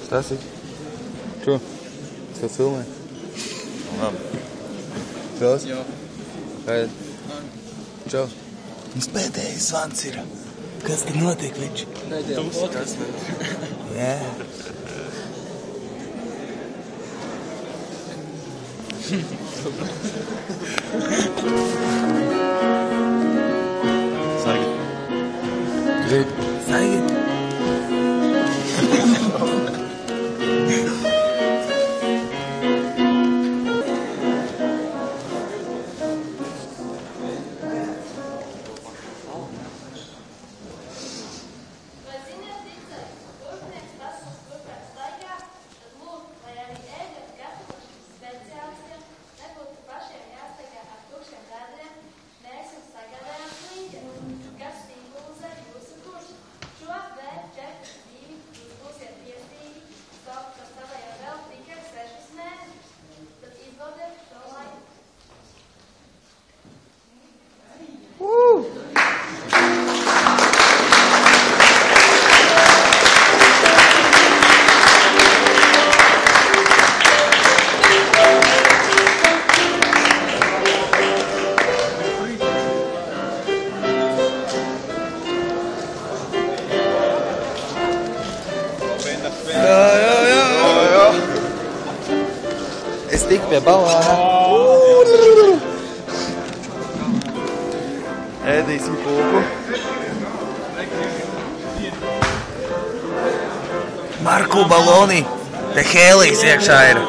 Stāstīk. Čo? Es tev filmēju. Labi. Čaus? Jā. Kāda? Čau. Mums pēdējais zvans ir. Kas te notiek, vič? Pēdējā podkastā. Jā. Saigi. Grib. Saigi. Es tiku pie balāna. Ēdīsim kūku. Marku baloni. Te hēlijs iekšā ir.